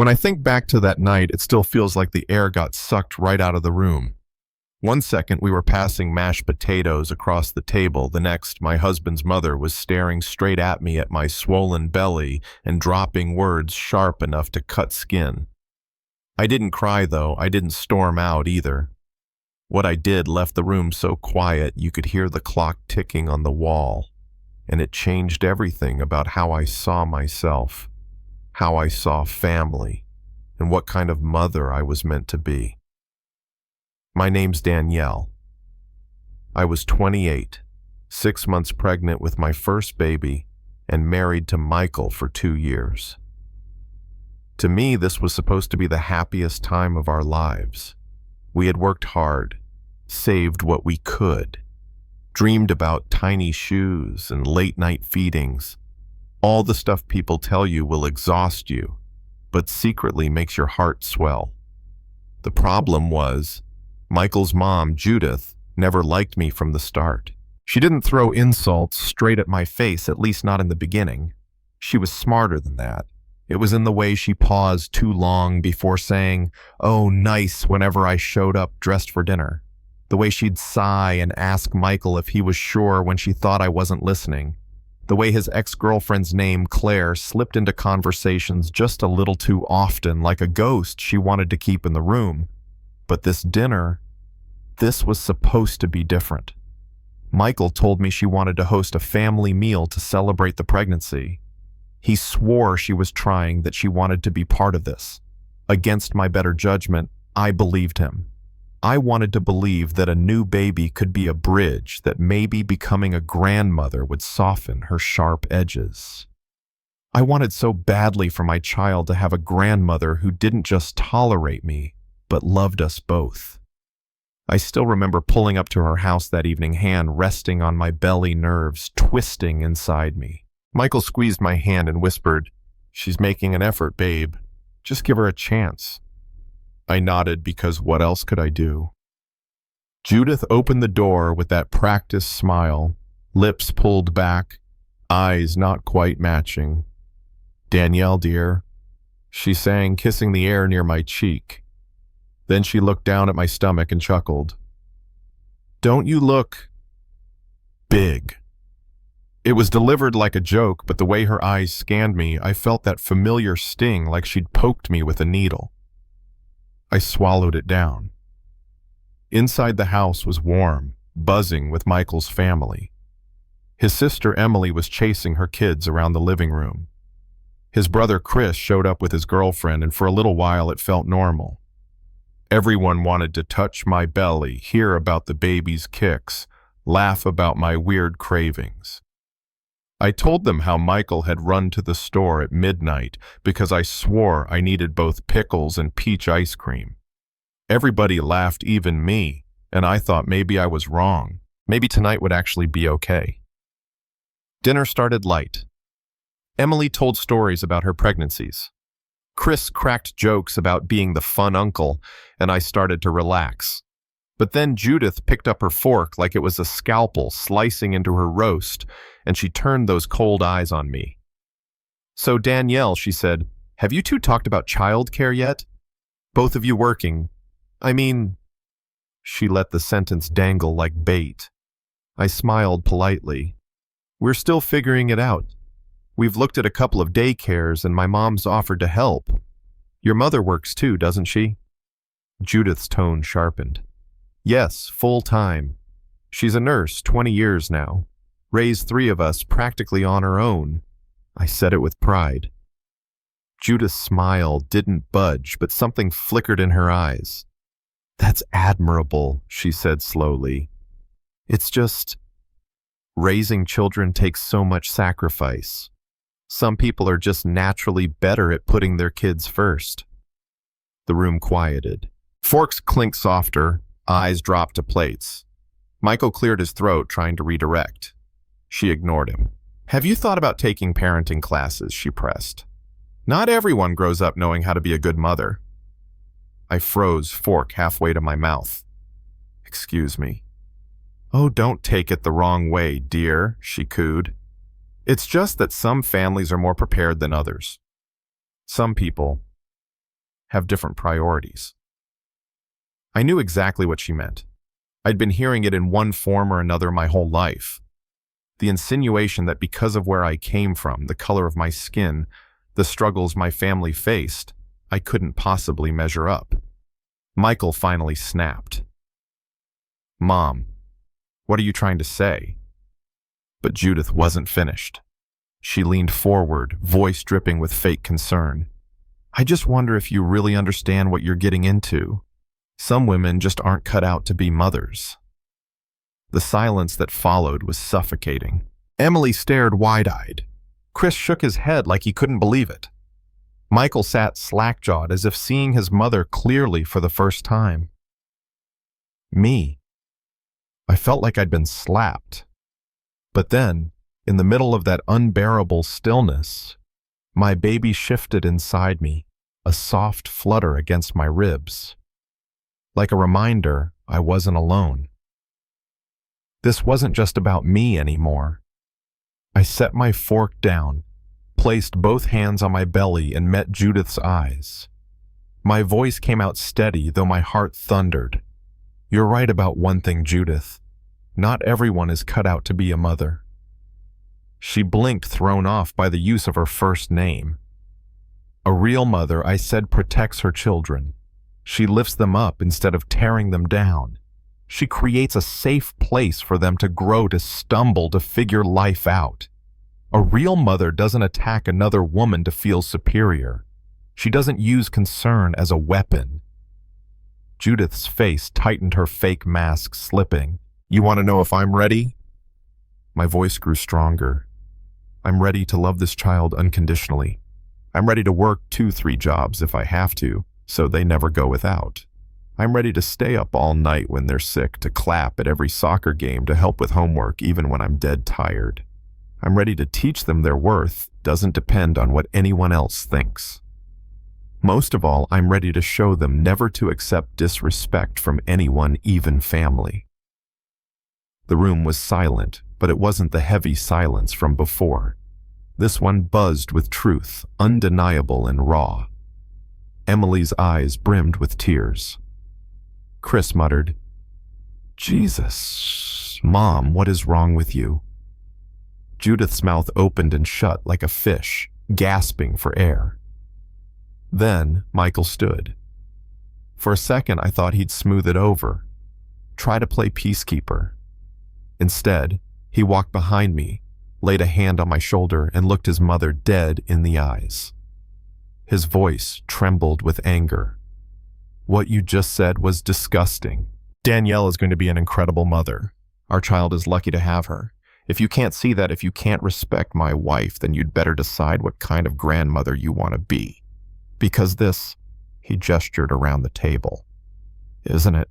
When I think back to that night, it still feels like the air got sucked right out of the room. One second, we were passing mashed potatoes across the table. The next, my husband's mother was staring straight at me at my swollen belly and dropping words sharp enough to cut skin. I didn't cry, though. I didn't storm out either. What I did left the room so quiet you could hear the clock ticking on the wall, and it changed everything about how I saw myself, how I saw family, and what kind of mother I was meant to be. My name's Danielle. I was 28, 6 months pregnant with my first baby, and married to Michael for 2 years. To me, this was supposed to be the happiest time of our lives. We had worked hard, saved what we could, dreamed about tiny shoes and late-night feedings, all the stuff people tell you will exhaust you, but secretly makes your heart swell. The problem was, Michael's mom, Judith, never liked me from the start. She didn't throw insults straight at my face, at least not in the beginning. She was smarter than that. It was in the way she paused too long before saying, "Oh, nice," whenever I showed up dressed for dinner. The way she'd sigh and ask Michael if he was sure when she thought I wasn't listening. The way his ex-girlfriend's name, Claire, slipped into conversations just a little too often, like a ghost she wanted to keep in the room. But this dinner, this was supposed to be different. Michael told me she wanted to host a family meal to celebrate the pregnancy. He swore she was trying, that she wanted to be part of this. Against my better judgment, I believed him. I wanted to believe that a new baby could be a bridge, that maybe becoming a grandmother would soften her sharp edges. I wanted so badly for my child to have a grandmother who didn't just tolerate me, but loved us both. I still remember pulling up to her house that evening, hand resting on my belly, nerves twisting inside me. Michael squeezed my hand and whispered, "She's making an effort, babe. Just give her a chance." I nodded, because what else could I do? Judith opened the door with that practiced smile, lips pulled back, eyes not quite matching. "Danielle, dear," she sang, kissing the air near my cheek. Then she looked down at my stomach and chuckled. "Don't you look big?" It was delivered like a joke, but the way her eyes scanned me, I felt that familiar sting, like she'd poked me with a needle. I swallowed it down. Inside the house was warm, buzzing with Michael's family. His sister Emily was chasing her kids around the living room. His brother Chris showed up with his girlfriend, and for a little while it felt normal. Everyone wanted to touch my belly, hear about the baby's kicks, laugh about my weird cravings. I told them how Michael had run to the store at midnight because I swore I needed both pickles and peach ice cream. Everybody laughed, even me, and I thought maybe I was wrong. Maybe tonight would actually be okay. Dinner started light. Emily told stories about her pregnancies. Chris cracked jokes about being the fun uncle, and I started to relax. But then Judith picked up her fork like it was a scalpel slicing into her roast, and she turned those cold eyes on me. "So Danielle," she said, "have you two talked about childcare yet? Both of you working. I mean..." She let the sentence dangle like bait. I smiled politely. "We're still figuring it out. We've looked at a couple of daycares, and my mom's offered to help. Your mother works too, doesn't she?" Judith's tone sharpened. "Yes, full-time. She's a nurse, 20 years now. Raised 3 of us practically on her own." I said it with pride. Judith's smile didn't budge, but something flickered in her eyes. "That's admirable," she said slowly. "It's just, raising children takes so much sacrifice. Some people are just naturally better at putting their kids first." The room quieted. Forks clinked softer, eyes dropped to plates. Michael cleared his throat, trying to redirect. She ignored him. "Have you thought about taking parenting classes?" she pressed. "Not everyone grows up knowing how to be a good mother." I froze, fork halfway to my mouth. "Excuse me." "Oh, don't take it the wrong way, dear," she cooed. "It's just that some families are more prepared than others. Some people, have different priorities. I knew exactly what she meant. I'd been hearing it in one form or another my whole life. The insinuation that because of where I came from, the color of my skin, the struggles my family faced, I couldn't possibly measure up. Michael finally snapped. "Mom, what are you trying to say?" But Judith wasn't finished. She leaned forward, voice dripping with fake concern. "I just wonder if you really understand what you're getting into. Some women just aren't cut out to be mothers." The silence that followed was suffocating. Emily stared wide-eyed. Chris shook his head like he couldn't believe it. Michael sat slack-jawed as if seeing his mother clearly for the first time. Me. I felt like I'd been slapped. But then, in the middle of that unbearable stillness, my baby shifted inside me, a soft flutter against my ribs. Like a reminder, I wasn't alone. This wasn't just about me anymore. I set my fork down, placed both hands on my belly, and met Judith's eyes. My voice came out steady, though my heart thundered. "You're right about one thing, Judith. Not everyone is cut out to be a mother." She blinked, thrown off by the use of her first name. "A real mother," I said, "protects her children. She lifts them up instead of tearing them down. She creates a safe place for them to grow, to stumble, to figure life out. A real mother doesn't attack another woman to feel superior. She doesn't use concern as a weapon." Judith's face tightened, her fake mask slipping. "You want to know if I'm ready?" My voice grew stronger. "I'm ready to love this child unconditionally. I'm ready to work 2-3 jobs if I have to, so they never go without. I'm ready to stay up all night when they're sick, to clap at every soccer game, to help with homework even when I'm dead tired. I'm ready to teach them their worth doesn't depend on what anyone else thinks. Most of all, I'm ready to show them never to accept disrespect from anyone, even family." The room was silent, but it wasn't the heavy silence from before. This one buzzed with truth, undeniable and raw. Emily's eyes brimmed with tears. Chris muttered, "Jesus, Mom, what is wrong with you?" Judith's mouth opened and shut like a fish, gasping for air. Then Michael stood. For a second, I thought he'd smooth it over, try to play peacekeeper. Instead, he walked behind me, laid a hand on my shoulder, and looked his mother dead in the eyes. His voice trembled with anger. "What you just said was disgusting. Danielle is going to be an incredible mother. Our child is lucky to have her. If you can't see that, if you can't respect my wife, then you'd better decide what kind of grandmother you want to be. Because this," he gestured around the table. "Isn't it?"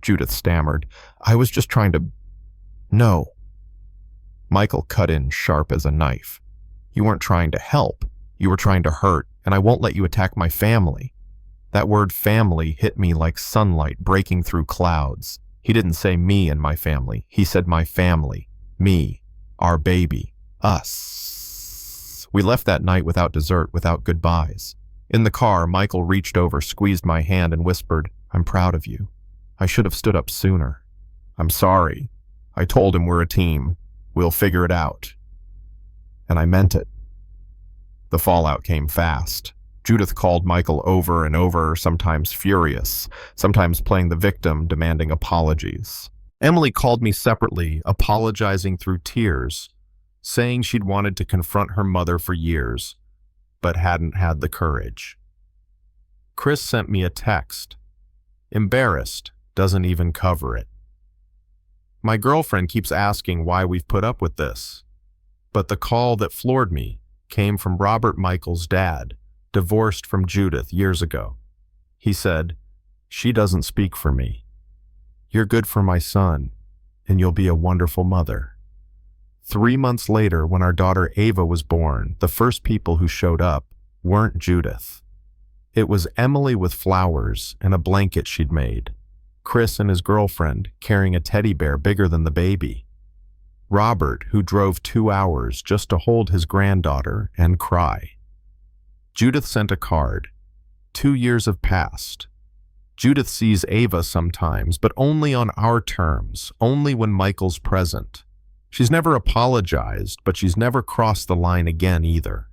Judith stammered. "I was just trying to—" "No." Michael cut in sharp as a knife. "You weren't trying to help. You were trying to hurt, and I won't let you attack my family." That word family hit me like sunlight breaking through clouds. He didn't say me and my family. He said my family. Me. Our baby. Us. We left that night without dessert, without goodbyes. In the car, Michael reached over, squeezed my hand, and whispered, "I'm proud of you. I should have stood up sooner. I'm sorry. I told him we're a team. We'll figure it out." And I meant it. The fallout came fast. Judith called Michael over and over, sometimes furious, sometimes playing the victim, demanding apologies. Emily called me separately, apologizing through tears, saying she'd wanted to confront her mother for years, but hadn't had the courage. Chris sent me a text. Embarrassed, doesn't even cover it. My girlfriend keeps asking why we've put up with this, but the call that floored me came from Robert Michael's dad, divorced from Judith years ago. He said, "She doesn't speak for me. You're good for my son, and you'll be a wonderful mother." 3 months later, when our daughter Ava was born, the first people who showed up weren't Judith. It was Emily with flowers and a blanket she'd made, Chris and his girlfriend carrying a teddy bear bigger than the baby, Robert, who drove 2 hours just to hold his granddaughter and cry. Judith sent a card. 2 years have passed. Judith sees Ava sometimes, but only on our terms, only when Michael's present. She's never apologized, but she's never crossed the line again either.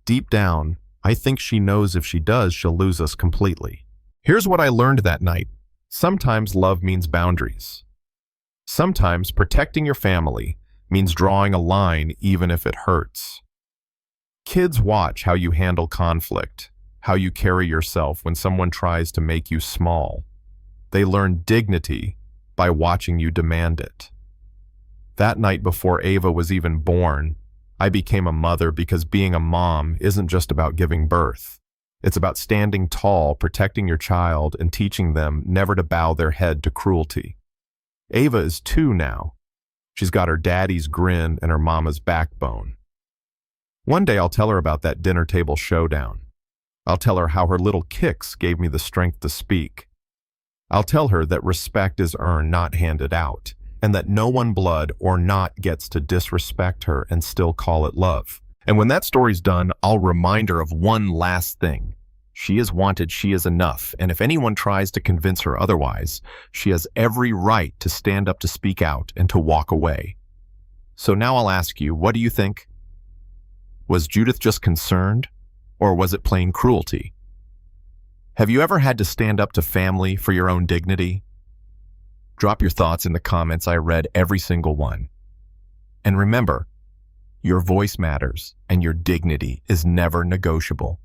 Deep down, I think she knows if she does, she'll lose us completely. Here's what I learned that night. Sometimes love means boundaries. Sometimes protecting your family means drawing a line even if it hurts. Kids watch how you handle conflict, how you carry yourself when someone tries to make you small. They learn dignity by watching you demand it. That night before Ava was even born, I became a mother because being a mom isn't just about giving birth. It's about standing tall, protecting your child, and teaching them never to bow their head to cruelty. Ava is 2 now. She's got her daddy's grin and her mama's backbone. One day I'll tell her about that dinner table showdown. I'll tell her how her little kicks gave me the strength to speak. I'll tell her that respect is earned, not handed out, and that no one, blood or not, gets to disrespect her and still call it love. And when that story's done, I'll remind her of one last thing. She is wanted, she is enough, and if anyone tries to convince her otherwise, she has every right to stand up, to speak out, and to walk away. So now I'll ask you, what do you think? Was Judith just concerned, or was it plain cruelty? Have you ever had to stand up to family for your own dignity? Drop your thoughts in the comments. I read every single one. And remember, your voice matters and your dignity is never negotiable.